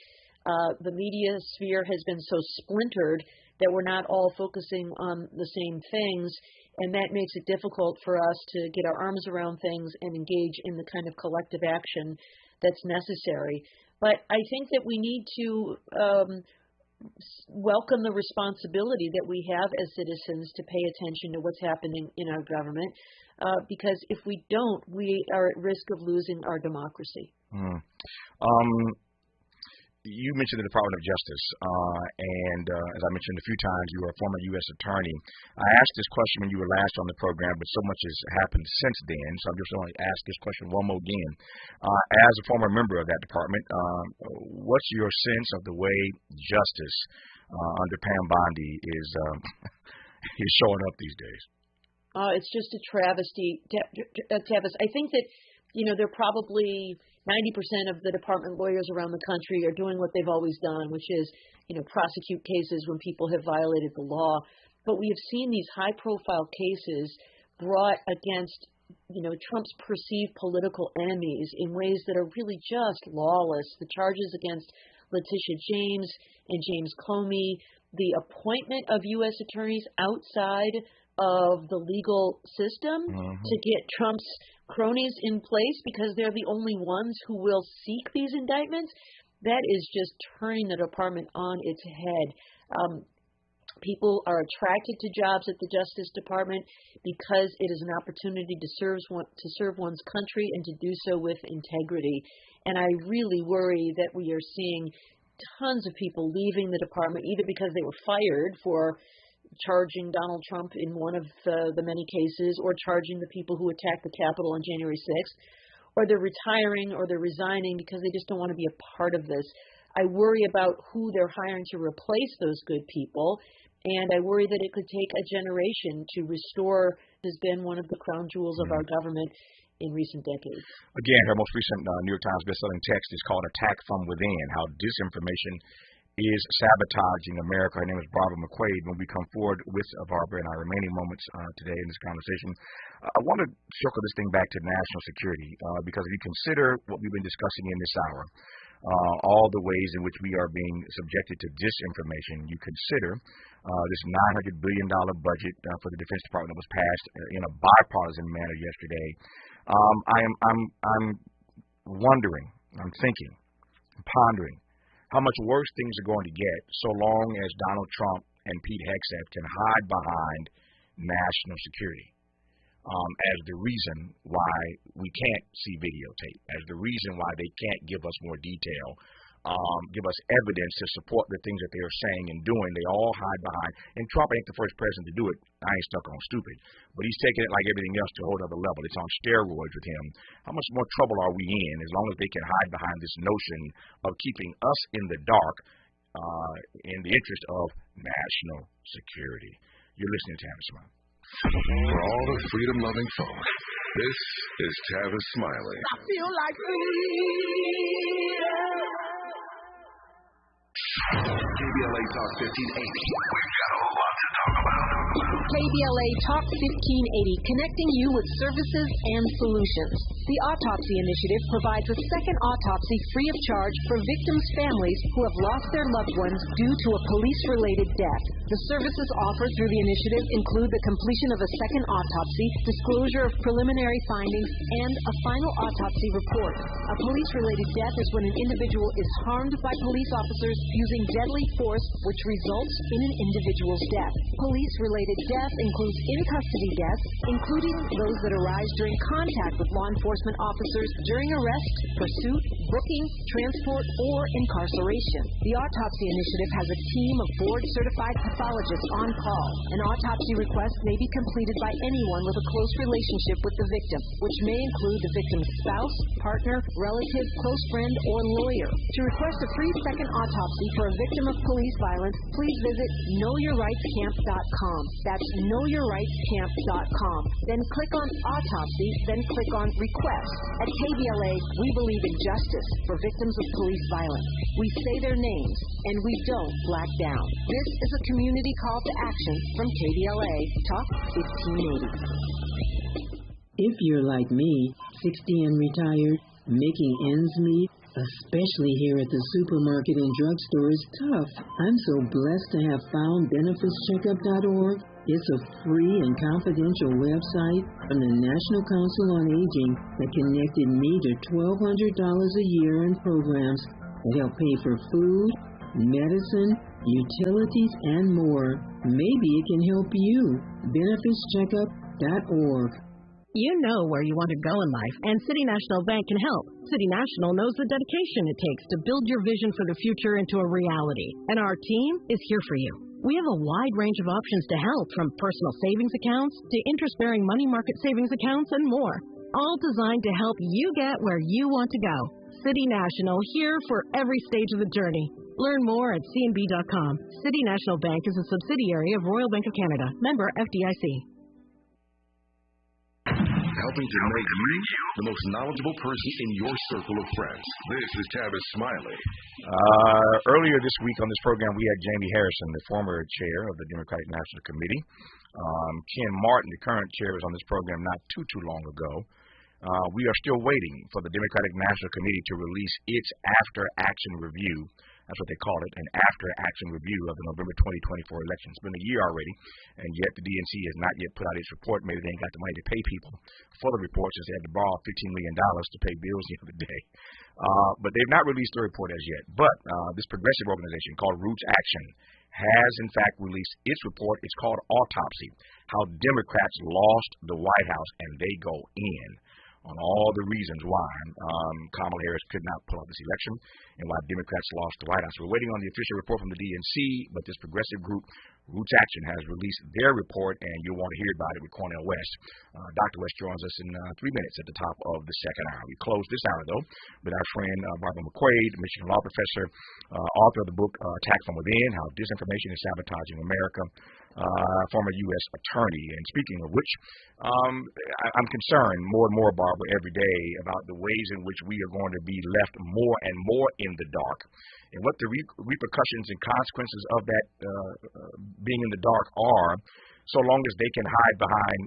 The media sphere has been so splintered that we're not all focusing on the same things, and that makes it difficult for us to get our arms around things and engage in the kind of collective action that's necessary. But I think that we need to welcome the responsibility that we have as citizens to pay attention to what's happening in our government. Because if we don't, we are at risk of losing our democracy. You mentioned the Department of Justice, and as I mentioned a few times, you are a former U.S. attorney. I asked this question when you were last on the program, but so much has happened since then, so I'm just going to ask this question one more again. As a former member of that department, what's your sense of the way justice under Pam Bondi is showing up these days? It's just a travesty, Tavis. I think that, there are probably 90% of the department lawyers around the country are doing what they've always done, which is, prosecute cases when people have violated the law. But we have seen these high-profile cases brought against, Trump's perceived political enemies in ways that are really just lawless. The charges against Letitia James and James Comey, the appointment of U.S. attorneys outside of the legal system to get Trump's cronies in place because they're the only ones who will seek these indictments, that is just turning the department on its head. People are attracted to jobs at the Justice Department because it is an opportunity to serve one's country and to do so with integrity. And I really worry that we are seeing tons of people leaving the department either because they were fired for charging Donald Trump in one of the many cases, or charging the people who attacked the Capitol on January 6th, or they're retiring or they're resigning because they just don't want to be a part of this. I worry about who they're hiring to replace those good people, and I worry that it could take a generation to restore what has been one of the crown jewels of our government in recent decades. Again, her most recent New York Times bestselling text is called Attack from Within, How Disinformation Is Sabotaging America. Her name is Barbara McQuade. When we come forward with Barbara in our remaining moments today in this conversation, I want to circle this thing back to national security because if you consider what we've been discussing in this hour, all the ways in which we are being subjected to disinformation, you consider this $900 billion budget for the Defense Department that was passed in a bipartisan manner yesterday. I'm wondering, I'm thinking, pondering, how much worse things are going to get so long as Donald Trump and Pete Hegseth can hide behind national security as the reason why we can't see videotape, as the reason why they can't give us more detail, give us evidence to support the things that they are saying and doing. They all hide behind. And Trump ain't the first president to do it. I ain't stuck on stupid. But he's taking it like everything else to a whole other level. It's on steroids with him. How much more trouble are we in as long as they can hide behind this notion of keeping us in the dark in the interest of national security? You're listening to Tavis Smiley. For all the freedom-loving folk, this is Tavis Smiley. I feel like freedom. KBLA Talk 1580. We've got a lot to talk about. KBLA Talk 1580, connecting you with services and solutions. The Autopsy Initiative provides a second autopsy free of charge for victims' families who have lost their loved ones due to a police-related death. The services offered through the initiative include the completion of a second autopsy, disclosure of preliminary findings, and a final autopsy report. A police-related death is when an individual is harmed by police officers using deadly force, which results in an individual's death. Police-related death includes in-custody deaths, including those that arise during contact with law enforcement officers during arrest, pursuit, booking, transport, or incarceration. The Autopsy Initiative has a team of board-certified pathologists on call. An autopsy request may be completed by anyone with a close relationship with the victim, which may include the victim's spouse, partner, relative, close friend, or lawyer. To request a free second autopsy for a victim of police violence, please visit knowyourrightscamp.com. That's knowyourrightscamp.com. Then click on Autopsy, then click on Request. At KBLA, we believe in justice for victims of police violence. We say their names, and we don't black down. This is a community call to action from KBLA Talk 1580. If you're like me, 60 and retired, making ends meet, especially here at the supermarket and drugstore, is tough. I'm so blessed to have found benefitscheckup.org. It's a free and confidential website from the National Council on Aging that connected me to $1,200 a year in programs that help pay for food, medicine, utilities, and more. Maybe it can help you. benefitscheckup.org. You know where you want to go in life, and City National Bank can help. City National knows the dedication it takes to build your vision for the future into a reality, and our team is here for you. We have a wide range of options to help, from personal savings accounts to interest-bearing money market savings accounts and more, all designed to help you get where you want to go. City National, here for every stage of the journey. Learn more at cnb.com. City National Bank is a subsidiary of Royal Bank of Canada. Member FDIC. Helping to make you the most knowledgeable person in your circle of friends. This is Tavis Smiley. Earlier this week on this program, we had Jamie Harrison, the former chair of the Democratic National Committee. Ken Martin, the current chair, was on this program not too long ago. We are still waiting for the Democratic National Committee to release its after-action review. That's what they call it, an after-action review of the November 2024 election. It's been a year already, and yet the DNC has not yet put out its report. Maybe they ain't got the money to pay people for the report, since they had to borrow $15 million to pay bills the other day. But they've not released the report as yet. But this progressive organization called Roots Action has, in fact, released its report. It's called Autopsy: How Democrats Lost the White House, and they go in on all the reasons why Kamala Harris could not pull off this election and why Democrats lost the White House. We're waiting on the official report from the DNC, but this progressive group, Roots Action, has released their report, and you'll want to hear about it with Cornel West. Dr. West joins us in 3 minutes at the top of the second hour. We close this hour, though, with our friend Barbara McQuade, Michigan law professor, author of the book Attack from Within: How Disinformation Is Sabotaging America, former U.S. attorney. And speaking of which, I'm concerned more and more, Barbara, every day about the ways in which we are going to be left more and more in the dark, and what the repercussions and consequences of that being in the dark are, so long as they can hide behind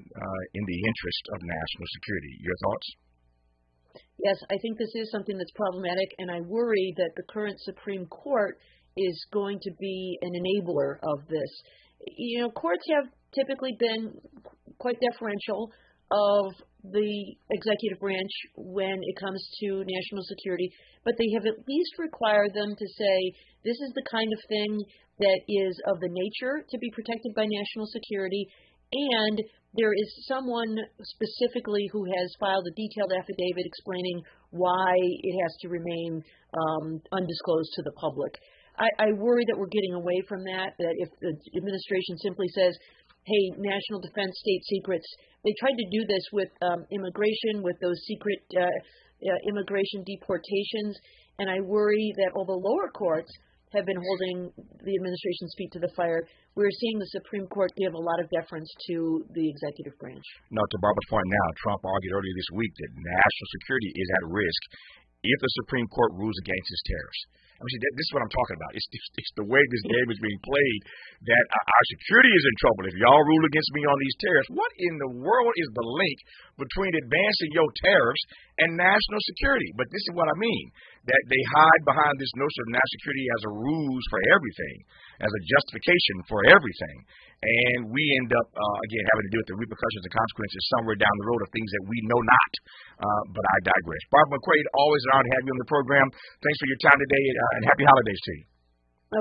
in the interest of national security. Your thoughts? Yes, I think this is something that's problematic, and I worry that the current Supreme Court is going to be an enabler of this. You know, courts have typically been quite deferential of the executive branch when it comes to national security, but they have at least required them to say this is the kind of thing that is of the nature to be protected by national security, and there is someone specifically who has filed a detailed affidavit explaining why it has to remain undisclosed to the public. I worry that we're getting away from that if the administration simply says, hey, national defense, state secrets. They tried to do this with immigration, with those secret immigration deportations, and I worry that although lower courts have been holding the administration's feet to the fire, we're seeing the Supreme Court give a lot of deference to the executive branch. No, to Barbara's point now, Trump argued earlier this week that national security is at risk if the Supreme Court rules against his tariffs. I mean, this is what I'm talking about. It's the way this game is being played that our security is in trouble. If y'all rule against me on these tariffs, what in the world is the link between advancing your tariffs and national security? But this is what I mean, that they hide behind this notion of national security as a ruse for everything, as a justification for everything. And we end up, again, having to deal with the repercussions and consequences somewhere down the road of things that we know not. But I digress. Barbara McQuade, always an honor to have you on the program. Thanks for your time today, and happy holidays to you.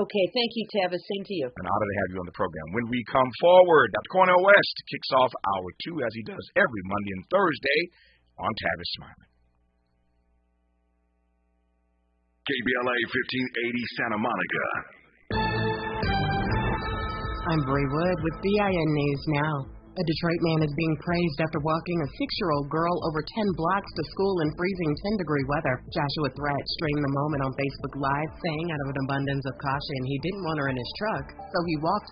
Okay, thank you, Tavis. Same to you. An honor to have you on the program. When we come forward, Dr. Cornel West kicks off hour 2, as he does every Monday and Thursday on Tavis Smiley. KBLA 1580 Santa Monica. I'm Bray Wood with BIN News Now. A Detroit man is being praised after walking a 6-year-old girl over 10 blocks to school in freezing 10-degree weather. Joshua Threat streamed the moment on Facebook Live, saying out of an abundance of caution he didn't want her in his truck, so he walked